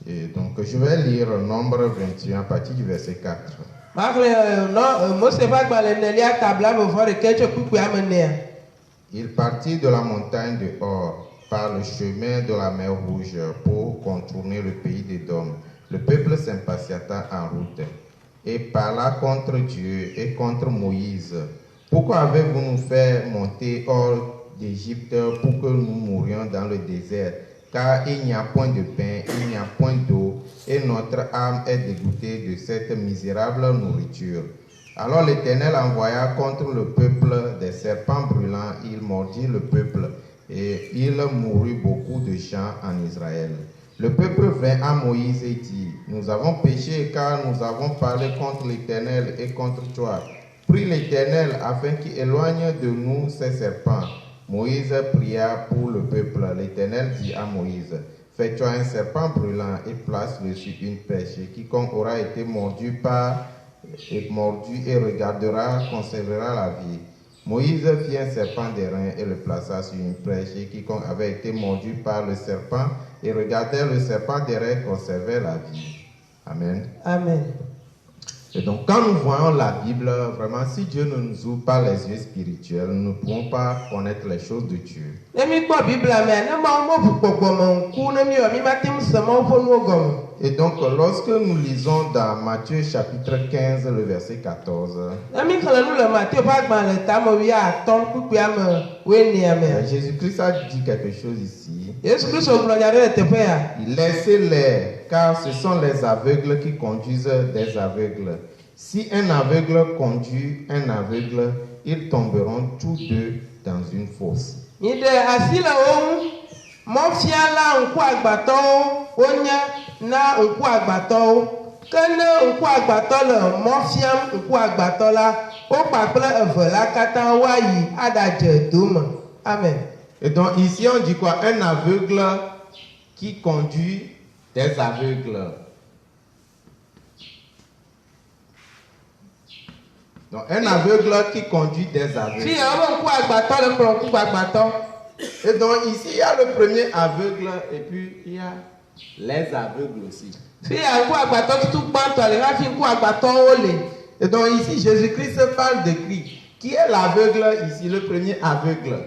Et donc je vais lire Nombre 21 à partir du verset 4. Il partit de la montagne de Hor par le chemin de la mer Rouge pour contourner le pays d'Édom. Le peuple s'impatienta en route et parla contre Dieu et contre Moïse. Pourquoi avez-vous nous fait monter hors d'Égypte pour que nous mourions dans le désert? Car il n'y a point de pain, il n'y a point d'eau, et notre âme est dégoûtée de cette misérable nourriture. Alors l'Éternel envoya contre le peuple des serpents brûlants, il mordit le peuple, et il mourut beaucoup de gens en Israël. Le peuple vint à Moïse et dit, nous avons péché car nous avons parlé contre l'Éternel et contre toi. Prie l'Éternel afin qu'il éloigne de nous ces serpents. Moïse pria pour le peuple. L'Éternel dit à Moïse, fais-toi un serpent brûlant et place-le sur une perche. Quiconque aura été mordu et regardera conservera la vie. Moïse fit un serpent d'airain et le plaça sur une perche. Et quiconque avait été mordu par le serpent et regardait le serpent d'airain conservait la vie. Amen. Amen. Et donc, quand nous voyons la Bible, vraiment, si Dieu ne nous ouvre pas les yeux spirituels, nous ne pourrons pas connaître les choses de Dieu. Et donc, lorsque nous lisons dans Matthieu chapitre 15, le verset 14, Jésus-Christ a dit quelque chose ici. Laissez-les, car ce sont les aveugles qui conduisent des aveugles. Si un aveugle conduit un aveugle, ils tomberont tous deux dans une fosse. Amen. Et donc ici on dit quoi? Un aveugle qui conduit des aveugles. Donc un aveugle qui conduit des aveugles. Et donc ici il y a le premier aveugle et puis il y a les aveugles aussi. Et donc ici Jésus-Christ parle de qui? Qui est l'aveugle ici, le premier aveugle?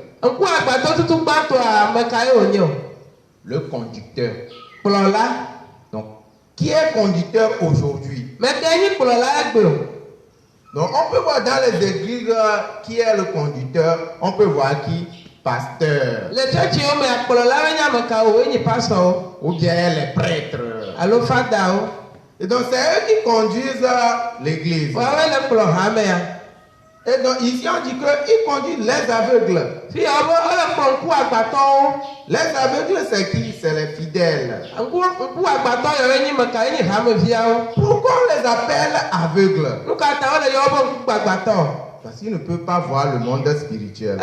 Le conducteur. Donc qui est conducteur aujourd'hui? Donc on peut voir dans les églises qui est le conducteur, on peut voir qui? Pasteur. Ou bien les prêtres. Et donc c'est eux qui conduisent l'église. Et donc ici on dit qu'ils conduisent les aveugles. Les aveugles c'est qui? C'est les fidèles. Pourquoi on les appelle aveugles? Parce qu'ils ne peuvent pas voir le monde spirituel.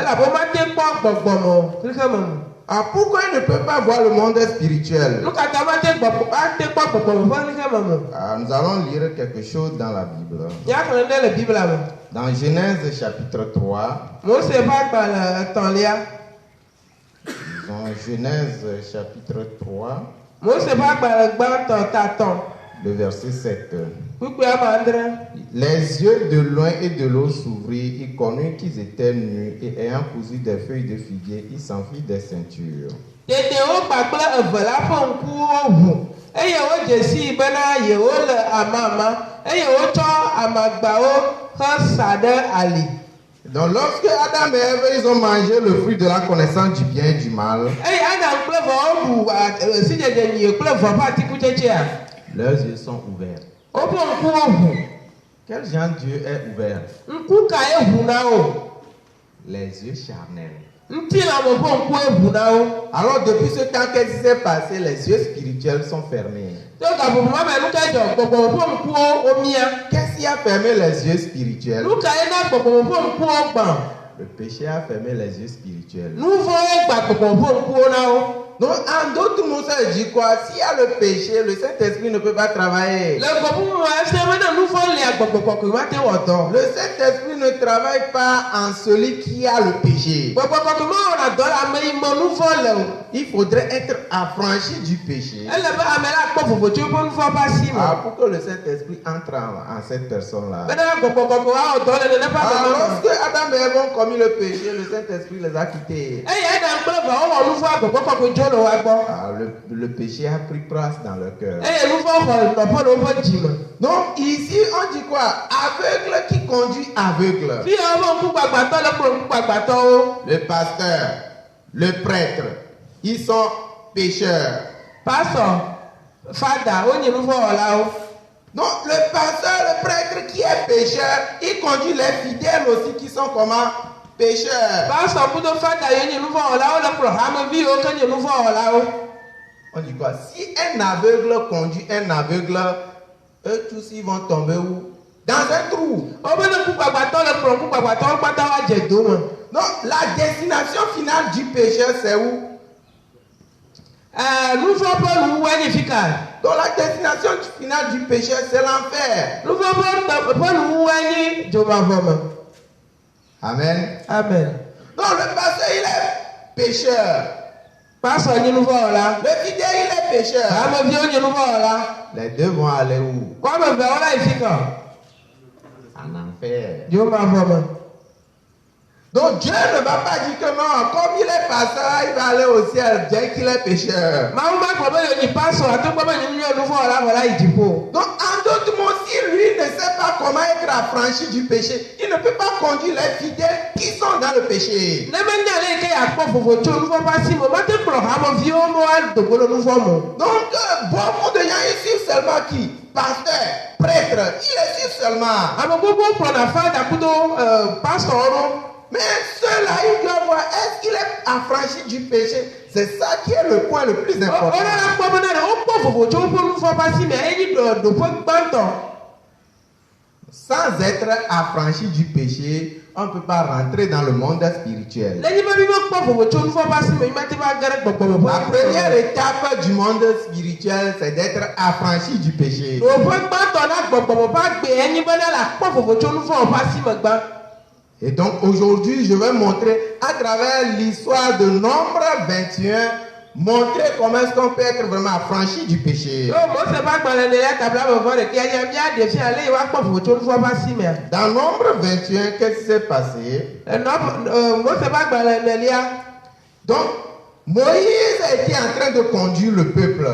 Ah, pourquoi ils ne peuvent pas voir le monde spirituel? Nous allons lire quelque chose dans la Bible. Dans Genèse chapitre 3. Dans Genèse chapitre 3. Le verset 7. Les yeux de loin et de l'eau s'ouvrirent, ils connurent qu'ils étaient nus, et ayant cousu des feuilles de figuier, ils s'enfirent des ceintures. Donc lorsque Adam et Ève ils ont mangé le fruit de la connaissance du bien et du mal, leurs yeux sont ouverts. Quel genre Dieu est ouvert? Les yeux charnels. Alors depuis ce temps, qu'est-ce qui s'est passé? Les yeux spirituels sont fermés. Qu'est-ce qui a fermé les yeux spirituels? Le péché a fermé les yeux spirituels. Donc, en d'autres mots, ça dit quoi? S'il y a le péché, le Saint-Esprit ne peut pas travailler. Le Saint-Esprit ne travaille pas en celui qui a le péché. Il faudrait être affranchi du péché. Pour que le Saint-Esprit entre en cette personne-là. Lorsque Adam et Ève ont commis le péché, le Saint-Esprit les a quittés. Le péché a pris place dans leur cœur. Donc ici on dit quoi? Aveugle qui conduit aveugle. Le pasteur, le prêtre, ils sont pécheurs. Donc le pasteur, le prêtre qui est pécheur, il conduit les fidèles aussi qui sont comment? Pécheurs. On dit quoi? Si un aveugle conduit un aveugle, eux tous ils vont tomber où? Dans un trou. Donc la destination finale du pécheur c'est où? Donc la destination finale du pécheur c'est l'enfer. Amen. Amen. Donc le pasteur il est pécheur. Le fidèle il est pécheur. Les deux vont aller où? En enfer. Donc Dieu ne va pas dire que non, comme il est pasteur, il va aller au ciel, bien qu'il est pécheur. Donc en d'autres mots, si lui ne sait pas comment être affranchi du péché, il ne peut pas conduire les fidèles qui sont dans le péché. Donc beaucoup de gens ils suivent seulement qui? Pasteur, prêtre, il est suivre seulement. Mais ceux-là, ils doivent voir, est-ce qu'il est affranchi du péché? C'est ça qui est le point le plus important. Sans être affranchi du péché, on ne peut pas rentrer dans le monde spirituel. La première étape du monde spirituel, c'est d'être affranchi du péché. Et donc aujourd'hui, je vais montrer à travers l'histoire de Nombre 21, montrer comment est-ce qu'on peut être vraiment affranchi du péché. Dans Nombre 21, qu'est-ce qui s'est passé? Donc, Moïse était en train de conduire le peuple.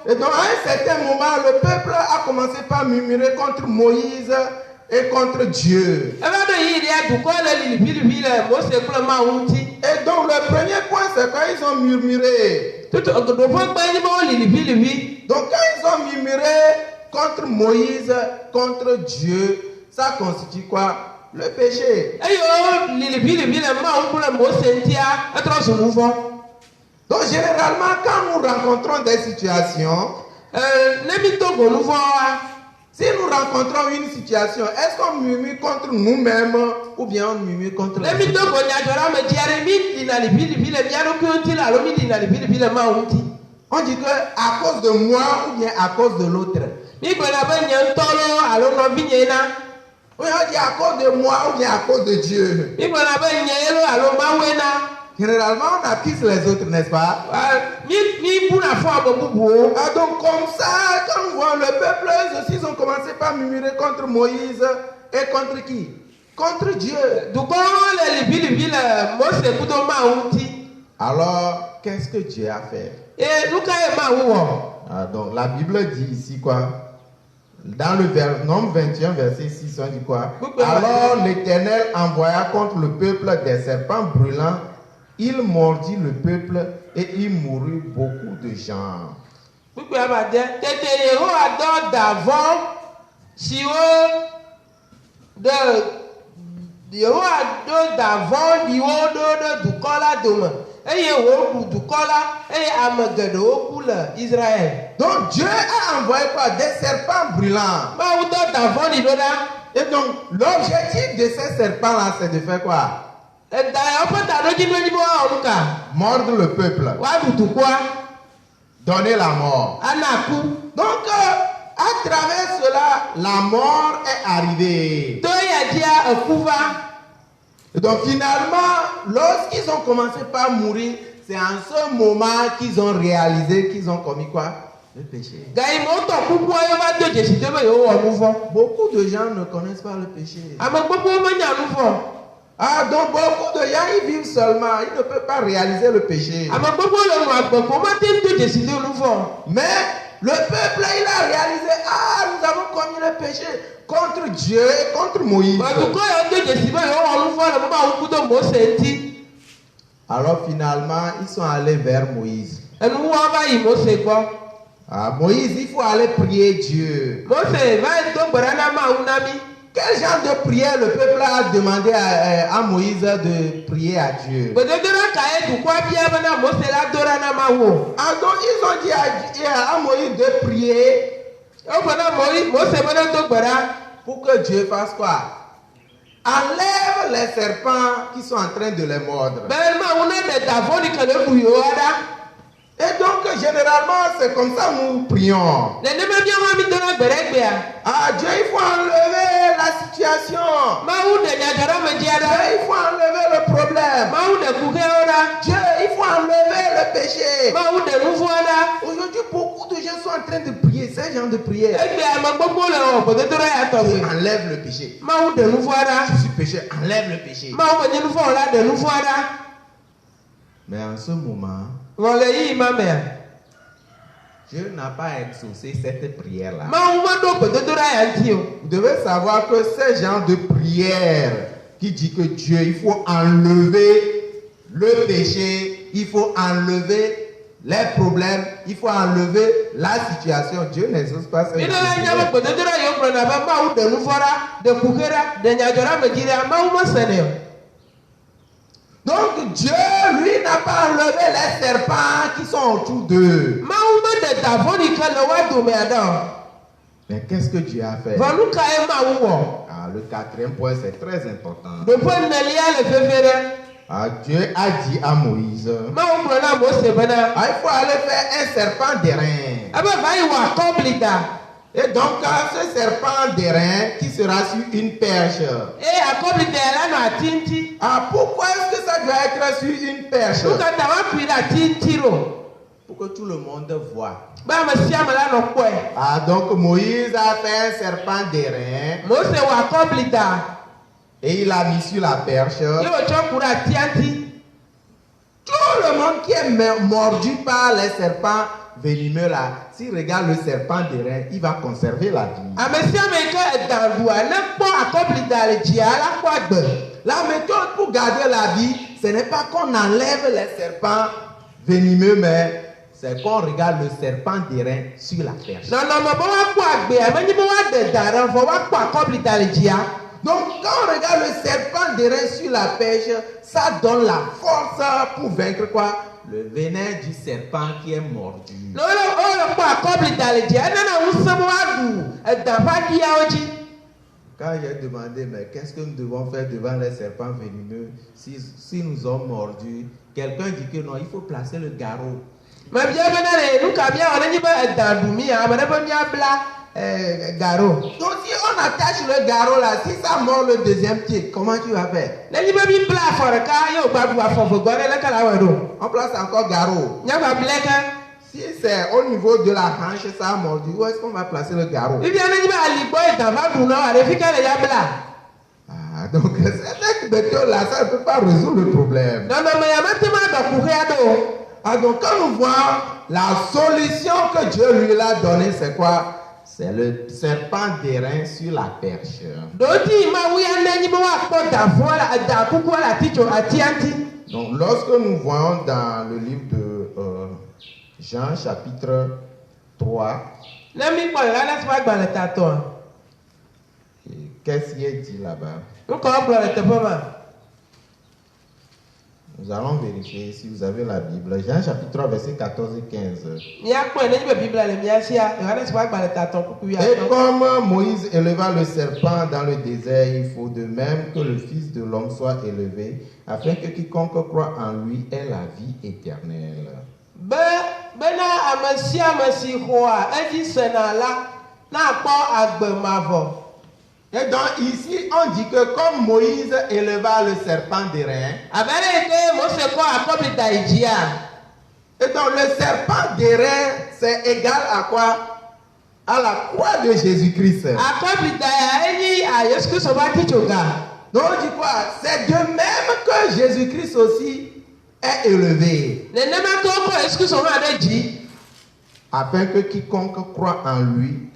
Et donc, à un certain moment, le peuple a commencé par murmurer contre Moïse et contre Dieu. Et donc le premier point c'est quand ils ont murmuré. Donc quand ils ont murmuré contre Moïse, contre Dieu, ça constitue quoi? Le péché. Donc généralement quand nous rencontrons des situations, si nous rencontrons une situation, est-ce qu'on murmure contre nous-mêmes ou bien on murmure contre les autres? On dit que à cause de moi ou bien à cause de l'autre. Oui, on dit à cause de moi ou bien à cause de Dieu. Généralement, on accuse les autres, n'est-ce pas? Donc comme ça, quand nous voyons le peuple, eux aussi, ils ont commencé par murmurer contre Moïse et contre qui? Contre Dieu. Alors, qu'est-ce que Dieu a fait? Donc la Bible dit ici quoi? Dans le Nombre 21, verset 6, on dit quoi? Alors l'Éternel envoya contre le peuple des serpents brûlants. Il mordit le peuple et il mourut beaucoup de gens. Donc Dieu a envoyé quoi? Des serpents brûlants. Et donc l'objectif de ces serpents là c'est de faire quoi? Mordre le peuple. Donner la mort. Donc, à travers cela, la mort est arrivée. Et donc, finalement, lorsqu'ils ont commencé par mourir, c'est en ce moment qu'ils ont réalisé qu'ils ont commis quoi? Le péché. Beaucoup de gens ne connaissent pas le péché. Donc beaucoup de gens ils vivent seulement, ils ne peuvent pas réaliser le péché. Mais le peuple il a réalisé, nous avons commis le péché contre Dieu et contre Moïse. Alors finalement ils sont allés vers Moïse. Moïse, il faut aller prier Dieu. Quel genre de prière le peuple a demandé à Moïse de prier à Dieu? Donc ils ont dit à Moïse de prier pour que Dieu fasse quoi? Enlève les serpents qui sont en train de les mordre. Et donc, généralement, c'est comme ça nous prions. Dieu, il faut enlever la situation. Dieu, il faut enlever le problème. Dieu, il faut enlever le péché. Aujourd'hui, beaucoup de gens sont en train de prier, ces gens de prière. Dieu, enlève le péché. Je suis péché, enlève le péché. Mais en ce moment, Dieu n'a pas exaucé cette prière-là. Vous devez savoir que ces gens de prière qui disent que Dieu, il faut enlever le péché, il faut enlever les problèmes, il faut enlever la situation. Dieu n'exauce pas ces gens. Donc Dieu, lui, n'a pas enlevé les serpents qui sont autour d'eux. Mais qu'est-ce que Dieu a fait? Le quatrième point, c'est très important. Dieu a dit à Moïse, il faut aller faire un serpent d'airain. Et donc, ce serpent d'airain qui sera sur une perche. Pourquoi est-ce que ça doit être sur une perche? Pour que tout le monde voit. Donc Moïse a fait un serpent d'airain. Et il l'a mis sur la perche. Tout le monde qui est mordu par les serpents venimeux là, s'il regarde le serpent d'airain, il va conserver la vie. La méthode pour garder la vie, ce n'est pas qu'on enlève les serpents venimeux, mais c'est qu'on regarde le serpent d'airain sur la perche. Donc quand on regarde le serpent d'airain sur la perche, ça donne la force pour vaincre quoi? Le venin du serpent qui est mordu. Quand j'ai demandé, mais qu'est-ce que nous devons faire devant les serpents venimeux si nous sommes mordus? Quelqu'un dit que non, il faut placer le garrot. Donc si on attache le garrot là, si ça mord le deuxième pied, comment tu vas faire? On place encore garrot. Si c'est au niveau de la hanche, ça a mordu, où est-ce qu'on va placer le garrot? Donc cette méthode là, ça ne peut pas résoudre le problème. Donc quand nous voyons la solution que Dieu lui a donnée, c'est quoi? C'est le serpent d'airain sur la perche. Donc lorsque nous voyons dans le livre de Jean chapitre 3, qu'est-ce qui est dit là-bas? Nous Nous allons vérifier si vous avez la Bible. Jean chapitre 3, verset 14 et 15. Et comme Moïse éleva le serpent dans le désert, il faut de même que le Fils de l'homme soit élevé, afin que quiconque croit en lui ait la vie éternelle. Et donc ici, on dit que comme Moïse éleva le serpent d'airain, et donc le serpent d'airain, c'est égal à quoi? À la croix de Jésus-Christ. Donc on dit quoi? C'est de même que Jésus-Christ aussi est élevé, afin que quiconque croit en lui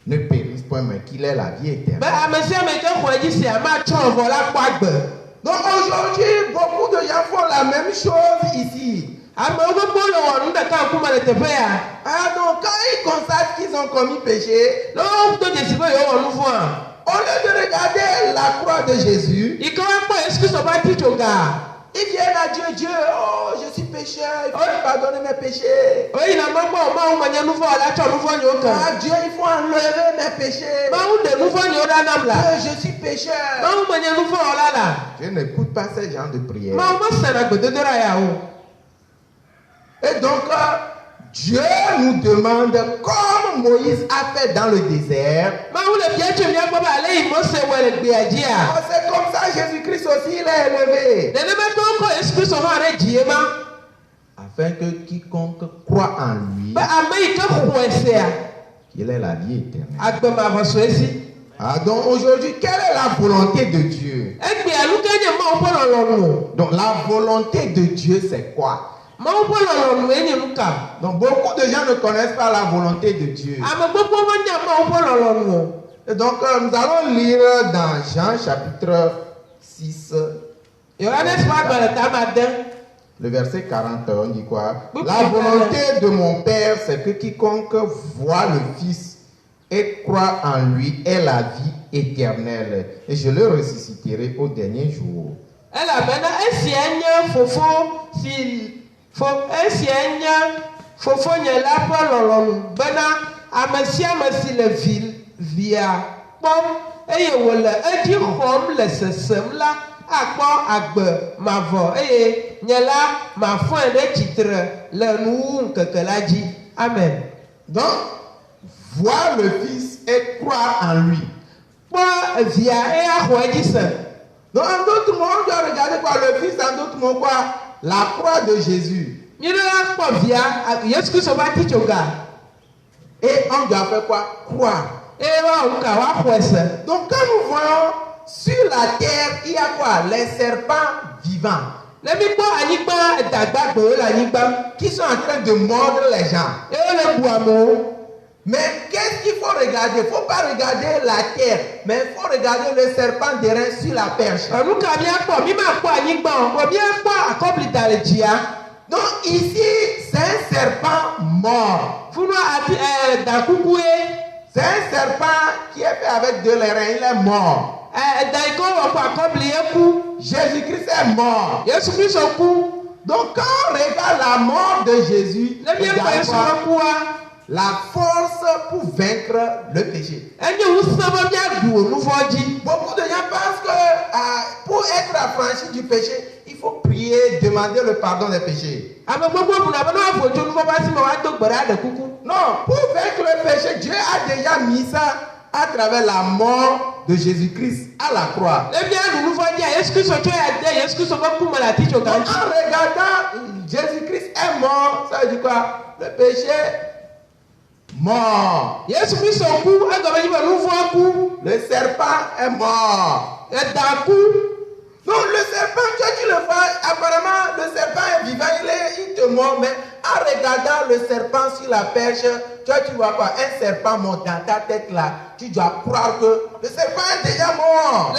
ne périsse point, mais qu'il ait la vie éternelle. Donc aujourd'hui, beaucoup de gens font la même chose ici. Donc quand ils constatent qu'ils ont commis péché, au lieu de regarder la croix de Jésus, ils viennent à Dieu, Dieu, oh, je suis pécheur, il faut me pardonner mes péchés. Ah, Dieu, il faut enlever mes péchés. Je suis pécheur. Je n'écoute pas ces gens de prière. Et donc, Dieu nous demande, comme Moïse a fait dans le désert, c'est comme ça Jésus-Christ aussi il est élevé. Afin que quiconque croit en lui, qu'il ait la vie éternelle. Ah, donc aujourd'hui, quelle est la volonté de Dieu? Donc la volonté de Dieu, c'est quoi? Donc beaucoup de gens ne connaissent pas la volonté de Dieu. Et donc nous allons lire dans Jean chapitre 6, le verset 40, on dit quoi? La volonté de mon Père, c'est que quiconque voit le Fils et croit en lui ait la vie éternelle, et je le ressusciterai au dernier jour. Amen. Donc, voir le Fils et croire en lui. Donc, en d'autres mots, on doit regarder quoi? Le Fils, en d'autres mots, quoi? La croix de Jésus. Et on doit faire quoi? Croire. Donc, quand nous voyons sur la terre, il y a quoi? Les serpents vivants qui sont en train de mordre les gens. Mais qu'est-ce qu'il faut regarder? Il ne faut pas regarder la terre, mais il faut regarder le serpent d'airain sur la perche. Donc ici, c'est un serpent mort. C'est un serpent qui est fait avec de l'airain, il est mort. Jésus-Christ est mort. Donc quand on regarde la mort de Jésus, la force pour vaincre le péché. Beaucoup de gens pensent que pour être affranchi du péché, il faut prier, demander le pardon des péchés. Non, pour vaincre le péché, Dieu a déjà mis ça à travers la mort de Jésus-Christ à la croix. Donc, en regardant Jésus-Christ est mort, ça veut dire quoi? Le péché mort. Le serpent est mort. Donc le serpent, toi tu le vois, apparemment le serpent est vivant, il te mord, mais en regardant le serpent sur la perche, toi tu vois quoi? Un serpent mort dans ta tête là, tu dois croire que le serpent est déjà mort.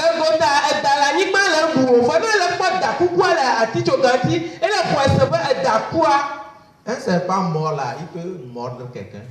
Un serpent mort là, il peut mordre quelqu'un.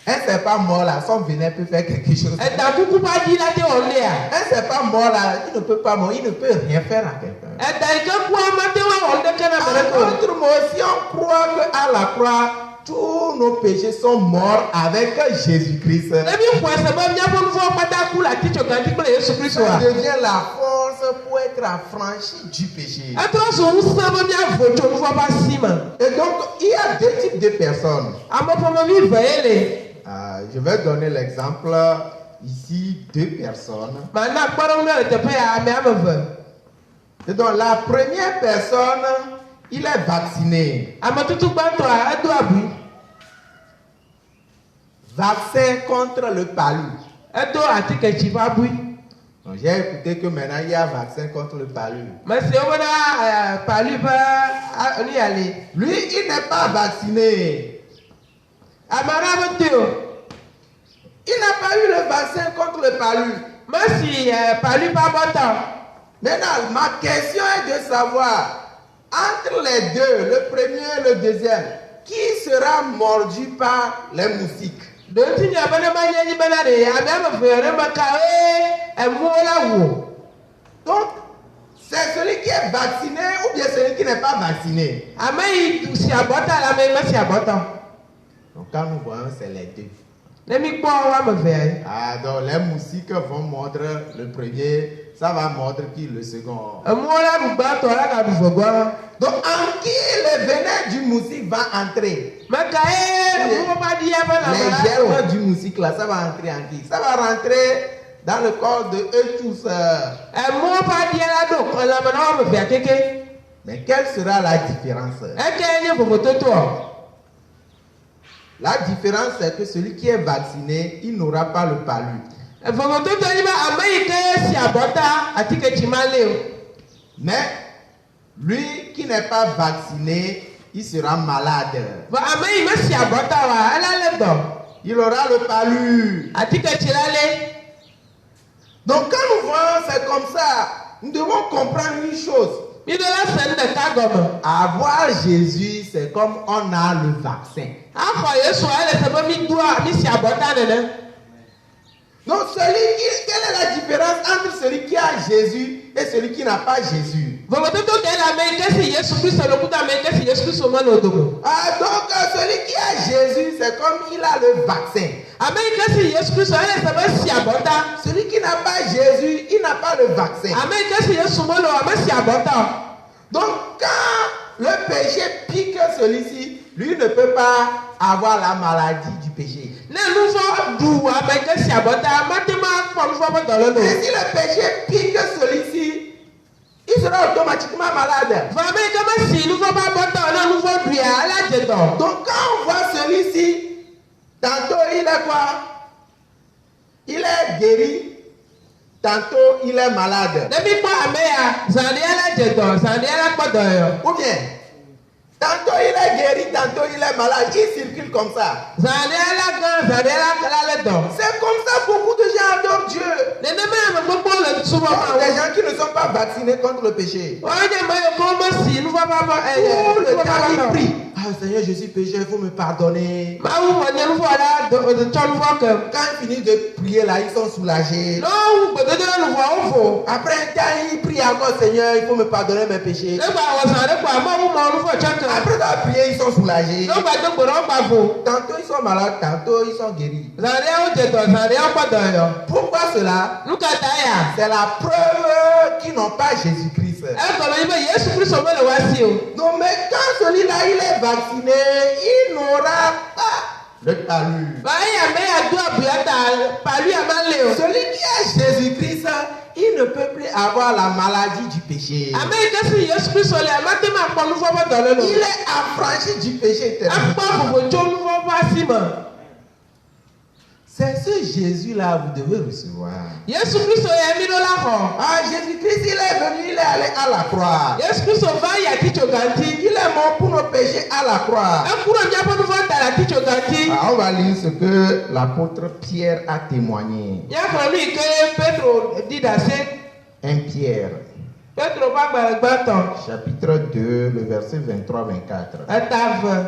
Un c'est pas mort là, son venin peut faire quelque chose. Ẹ̀dà kúkú bá jí láti ọ̀lẹ́ à. Un c'est pas mort là, il ne peut pas mourir, il ne peut rien faire à quelqu'un. Ẹ̀dà ìkẹ́kù ọmọdé wà ọ̀lẹ́ kẹ́nà bẹ̀rẹ̀ kò. Autrement, si on croit qu'à la croix, tous nos péchés sont morts avec Jésus-Christ. Ẹbí nkù ẹsẹ̀ bá mi abọ́ fún pátákó láti tìjọba tí gbọ́dọ̀ Yéṣu Kristo wa. Ça devient la force pour être affranchi du péché. Ẹ̀tọ́ sọ̀rọ̀ sábà mi àfọ̀jọ́ fún ọba símà. Et donc, il y a deux types de personnes. Àmọ́fọ́mọ́ mi vẹ̀yẹ́ lè. Je vais donner l'exemple ici, deux personnes. Màá ná gbọ́dọ̀ náà lè tẹ̀pẹ́ yà àmì àmọ̀fẹ́. Et donc, la première personne, il est vacciné. Àmọ̀tútù gbàtọ̀ ẹ̀dùn àbí. Vaccin contre le palu. Ẹ̀dùn àti kẹ̀chì bá bú. Donc, j'ai écouté que maintenant, il y a vaccin contre le palu. Mẹ̀sì owó náà pàlú bá oníyàlè. Lui, il n'est pas vacciné. Àmàrà bó tè o. Il n'a pas eu le vaccin contre le palu. Mẹ̀sì pàlú bá bọ́tọ̀. Maintenant, ma question est de savoir, entre les deux, le premier et le deuxième, qui sera mordu par les moustiques? Dòtí ni abẹ́lẹ́ máa yẹ yín bẹ́lẹ́ rè àmì àmọ̀fẹ́ rẹ̀ máa ka ẹ̀mú ọ̀la wò. Donc, c'est celui qui est vacciné ou bien celui qui n'est pas vacciné. Àmọ́ yìí sì àbọ̀tà la mẹ́ mẹ́sì àbọ̀tà. Donc, quand nous voyons, c'est les deux. Lẹ́mi gbọ́ ọwọ́ àmọ̀fẹ́ yẹn. Ah, donc les moustiques vont mordre le premier, ça va mordre qui le second. Ẹ̀mú ọ̀la gbàtọ̀ ọ̀la kà dùfọ̀ gbọ́. Donc, en qui le venin du moustique va entrer? Mẹ́ka ẹ̀mú bá di ẹ̀fọ́ náà. Les germes du moustique là, ça va entrer en qui? Ça va rentrer dans le corps de eux tous. Ẹ̀mú bá di ẹ̀la dùn ọ̀làmọ̀ náà àmọ̀fẹ́ kéke. Mais quelle sera la différence? Ẹ̀kẹ́ ẹ̀yẹ fòfò tó tó ọ̀. La différence, c'est que celui qui est vacciné, il n'aura pas le palu. Fòfò tó tó yìí bá àmọ́ yìí kẹ́ sì àbọ̀tà àti kẹ̀chì máa lé o. Mais lui qui n'est pas vacciné, il sera malade. Àmọ́ yìí mẹ́sì àbọ̀tà wà ẹ̀lálẹ́ dọ̀. Il aura le palu. Àti kẹ̀chì lálẹ́. Donc quand nous voyons, c'est comme ça. Nous devons comprendre une chose. Mídọ́lá sẹ́ńdẹ̀ kágọ̀mọ̀. Avoir Jésus, c'est comme on a le vaccin. Akọ Yéṣu ayẹlẹ sẹ́fẹ́ mi dúró mi sì àbọ̀tà nìyẹn. Donc quelle est la différence entre celui qui a Jésus et celui qui n'a pas Jésus? Fòfò tó tó kẹ́ la mẹ́ kẹ́sì Yéṣu Kristo lókùtà mẹ́ kẹ́sì Yéṣu Kristo mọ́ lòdòdò. Ah, donc celui qui a Jésus, c'est comme il a le vaccin. Àmọ́ yìí kẹ́sì Yéṣu Kristo ayẹlẹ sẹ́fẹ́ sì àbọ̀tà. Celui qui n'a pas Jésus, il n'a pas le vaccin. Àmọ́ yìí kẹ́sì Yéṣu mọ́ lò àmọ́ sì àbọ̀tà. Donc quand le péché pique celui-ci, lui ne peut pas avoir la maladie du péché. N'ẹnu fọ du àmọ́ kẹ́sì àbọ̀tà mọ́tẹ́mọ́ pọ̀lú fọ́ bọ́tọ̀ lọ́nà. Et si le péché pique celui-ci, il sera automatiquement malade. Fọ̀mí kẹ́mẹ́ sì inú fọ́ bá bọ́tọ̀ náà inú fọ́ du yà alájẹtọ̀. Donc quand on voit celui-ci, tantôt il est quoi? Il est guéri. Tantôt il est malade. Dẹ́bí pọ́ àmẹ́ yà zàní alájẹtọ̀ zàní alápọ̀tọ̀ yọ. Ou bien, tantôt il est guéri, tantôt il est malade. Il circule comme ça. Zàní alágan zàní alákẹ́lálẹ́tọ̀. C'est comme ça beaucoup de gens adorent Dieu. Nene mẹ́rin gbogbo le súnmọ́ máa Des wọ. gens qui ne sont pas vaccinés contre le péché. Wọ́n yẹ mọ ẹ̀kọ́ mọ̀ sí inú fọ́ bá bọ́ ẹ̀yẹ. Tout le temps il prie. Ah Seigneur, je suis pécheur, il faut me pardonner. Máa wù wọ́n ní ẹnu fọ́ ọ̀dà òtítọ́ ní fọ́ kẹ́. Quand ils finissent de prier là, ils sont soulagés. Lọ́wọ́ gbèdéde ẹnu fọ́ ó fò. Après un temps, ils prient encore, Seigneur, il faut me pardonner mes péchés. Nígbà àwọ̀sàn nípa àmọ́ wù mọ ọdún fọ́ ṣẹ́kẹ̀. Après avoir prié, ils sont soulagés. Nígbà tó gbèrò ọgbà fò. Tantôt ils sont malades, tantôt ils sont guéris. Zàní àwòjẹtọ̀ zàní àpọ̀tọ̀ yọ. Pourquoi cela? Lúkàtà yà. C'est la preuve qu'ils n'ont pas Jésus-Christ. Ẹ kọ̀ọ̀lọ́ yìí bẹ́ẹ̀ Yéṣu Kristo mẹ́lẹ̀ wá sí o. Non, mais quand celui-là il est vacciné, il n'aura pas le palu. Báyìí àmẹ́ àdó àbúyàtà pàlú àmà lè o. Celui qui a Jésus-Christ, il ne peut plus avoir la maladie du péché. Àmẹ́ ìkẹ́sì Yéṣu Kristo lè àmà tẹ́ máa pọ̀ lúfọ́ bọ́tọ̀ lẹ́nu. Il est affranchi du péché Ẹ éternel. pọ̀ fòfò tó lúfọ́ bá sí mọ̀. C'est ce Jésus-là vous devez recevoir. Yéṣu Kristo yẹ mí ló lákọ̀. Ah, Jésus-Christ, il est venu, il est allé à la croix. Yéṣu Kristo bá yà kíjọ gàntí. Il est mort pour nos péchés à la croix. Ẹ kúrò ní abọ́dúnfọ́ tàrà kíjọ gàntí. Ah, on va lire ce que l'apôtre Pierre a témoigné. Yẹ kàn ní ike Pétro dídà sí. 1 Pierre, Pétro bá gbàgbà tán. chapitre 2, le verset 23-24. Ẹ ta fẹ́.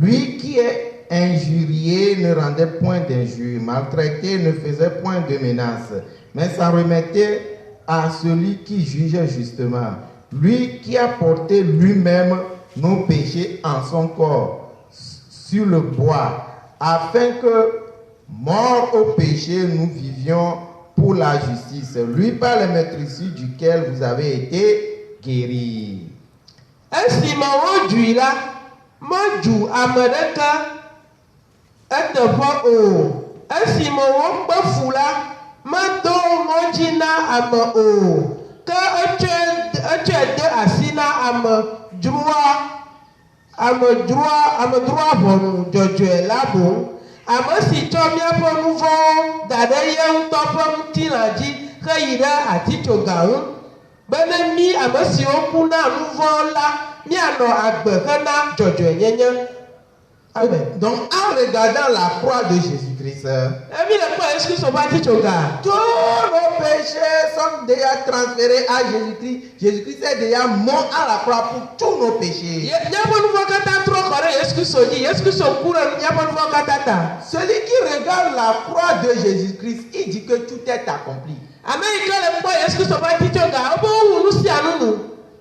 Lui qui est injurié ne rendait point d'injure, maltraité ne faisait point de menace, mais s'en remettait à celui qui juge justement, lui qui a porté lui-même nos péchés en son corps sur le bois, afin que, morts au péché, nous vivions pour la justice, lui par les maîtrises duquel vous avez été guéris. Esi ma wo dui la, ma du ame ɖeka eteƒe o. Esi ma wo kpe fu la, ma do ŋɔdzi na ame o. Ke etsɔe de asi na ame drɔa ʋɔnu dzɔdzɔe la boŋ. Ame si tsɔ míaƒe nu vɔ̃wo da ɖe ye ŋutɔ ƒe ŋutilã dzi heyi ɖe atitsoga ŋu. Be ne mí ame siwo ku na nu vɔ̃ la, míanɔ agbe hena dzɔdzɔenyenye. Amen. Donc, en regardant la croix de Jésus-Christ, Emi le kpɔ Yesu Kristo ƒe atitsoga. tous nos péchés sont déjà transférés à Jésus-Christ. Jésus-Christ est déjà mort à la croix pour tous nos péchés. Míaƒe nu vɔ̃ katã trɔ kɔ ɖe Yesu Kristo dzi. Yesu Kristo ku ɖe míaƒe nu vɔ̃ katã ta. Celui qui regarde la croix de Jésus-Christ, il dit que tout est accompli. Ame yi ke le kpɔ Yesu Kristo ƒe atitsoga, wobe wowu nu sia nu nu.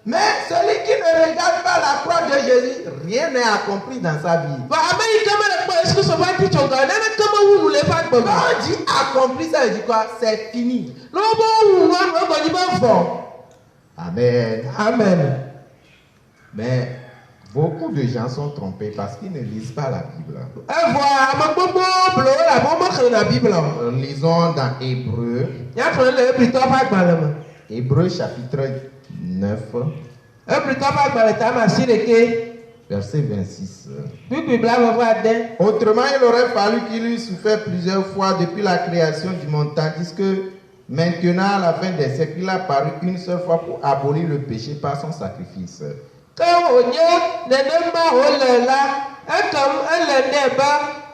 Mais celui qui ne regarde pas la croix de Jésus, rien n'est accompli dans sa vie. Ba ame yi ke mele kpɔ Yesu Kristo ƒe atitsoga, naneke mewu nu le eƒe agbe me. Quand on dit accompli, ça veut dire quoi? C'est fini. Ne wobe wowu nua nu, egɔdzi be vɔ. Amen. Amen. Mais beaucoup de gens sont trompés parce qu'ils ne lisent pas la Bible. Evɔ ame gbogbo ble wo le abe womexlẽna Bible o. Lisons dans Hébreu, Míaxlẽ le Hebritɔwo ƒe agbalẽ me. Hébreu chapitre 9, Hebritɔwo ƒe agbalẽ tame 11, verset 26. Bibli blaeve-vɔ-ade. Autrement, il aurait fallu qu'il eût souffert plusieurs fois depuis la création du monde, tandis que maintenant, à la fin des siècles, il a apparu une seule fois pour abolir le péché par son sacrifice. Ke wònye nenema wòle la, ekem ele nɛ be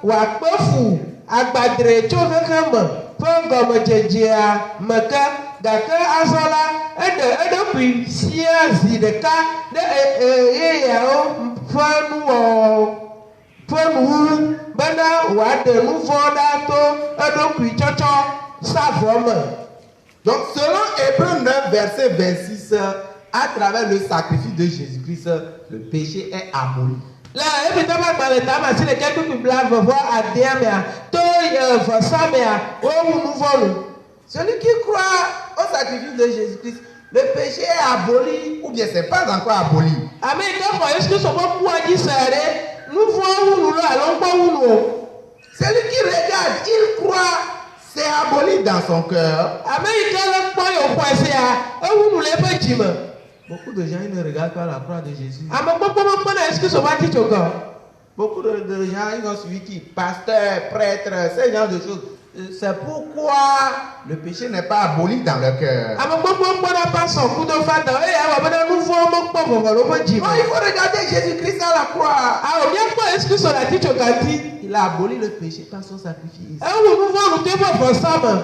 wòakpe fu agbadre tso xexeme ƒe gɔmedzedzea me ke, gake azɔ la, eɖe eɖokui sia zi ɖeka ɖe yeyawo ƒe nuwɔwɔ ƒe nuwuwu bena wòaɖe nu vɔ̃ ɖa to eɖokui tsɔtsɔ sa vɔ me. Donc, selon Hébreu 9, verset 26, à travers le sacrifice de Jésus-Christ, le péché est aboli. Le Hebritɔwo ƒe agbalẽ tame 11 Bibli blaeve-vɔ-adea mea, to vɔsa mea, wowu nu vɔ̃ nu. Celui qui croit au sacrifice de Jésus-Christ, le péché est aboli ou bien c'est pas encore aboli. Ame yi ke xɔ Yesu Kristo ƒe kua dzi se ɖe, nu vɔ̃ wu nu lo alo ŋkpɔ wu nu o. Celui qui regarde, il croit, c'est aboli dans son cœur. Ame yi ke le kpɔ yewoxɔe sia, ewu nu le eƒe dzi me. Beaucoup de gens ils ne regardent pas la croix de Jésus. Ame gbogbo mekpɔna Yesu Kristo ƒe atitsoga. Beaucoup de gens ils ont suivi qui? Pasteur, prêtre, ce genre de choses. C'est pourquoi le péché n'est pas aboli dans le cœur. Ame gbogbo kpɔna pasɔ kudo fada eye awɔ bena nu vɔ̃ mekpɔ vɔvɔ le woƒe dzi Non, me. il faut regarder Jésus-Christ à la croix. Awo míakpɔ Yesu Kristo le atitsoga dzi. Il a aboli le péché par son sacrifice. Ewu nu vɔ̃ nu to eƒe vɔsa me.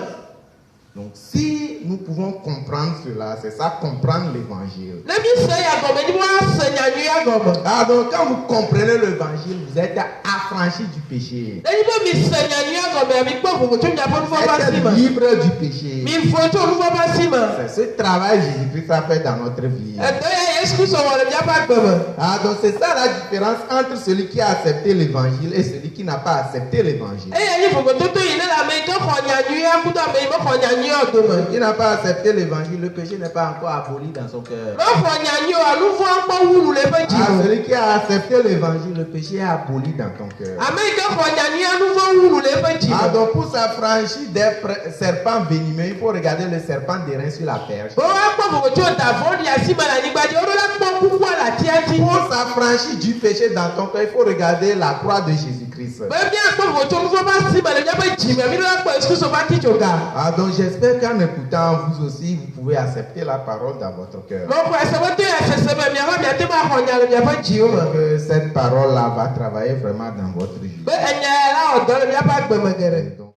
Donc, si nous pouvons comprendre cela, c'est ça, comprendre l'évangile. Ne mi se ya gɔme dzi be woase nyanyui ya gɔme. Ah, donc, quand vous comprenez l'évangile, vous êtes affranchi du péché. Nenyi be mi se nyanyui ya gɔme, mi kpɔ vovo tso miaƒe nu vɔ̃ ƒe Vous asi êtes me. libre du péché. Mi vo tso nu vɔ̃ ƒe asi me. C'est ce travail que Jésus-Christ a fait dans notre vie. Edɔ ya Yesu Kristo wɔ le míaƒe agbe me. Ah, donc c'est ça la différence entre celui qui a accepté l'évangile et celui qui n'a pas accepté l'évangile. Eya nye vovototo yi ne le ame yi ke xɔ nyanyui ya kudo ame yi me xɔ nyanyui ya dome. Qui n'a pas accepté l'évangile, le péché n'est pas encore aboli dans son cœur. Ne xɔ nyanyui o, nu vɔ̃ ŋkpɔ wu nu le eƒe dzi Ah, me. celui qui a accepté l'évangile, le péché est aboli dans ton cœur. Ame yi ke xɔ nyanyui ya, nu vɔ̃ wu nu le eƒe dzi Ah, me. donc pour s'affranchir des serpents venimeux, il faut regarder le serpent d'airain sur la perche. Be woakpɔ vovotso da vɔ̃ ɖi asi me le anyigba dzi, woɖo la kpɔ kukua le atia dzi. Pour s'affranchir du péché dans ton cœur, il faut regarder la croix de Jésus-Christ. Be míakpɔ vovotso nu vɔ̃ ƒe asi me le míaƒe dzi me, mi ɖo la kpɔ Yesu Kristo ƒe atitsoga. Ah, donc j'espère qu'en écoutant, vous aussi, vous pouvez accepter la parole dans votre cœur. Mɔxɔ ese be to ya sese me miaƒe miate me axɔ nya le miaƒe dziwo me. Que cette parole-là va travailler vraiment dans votre vie. Be enya ya la wɔ dɔ le míaƒe agbe me geɖe.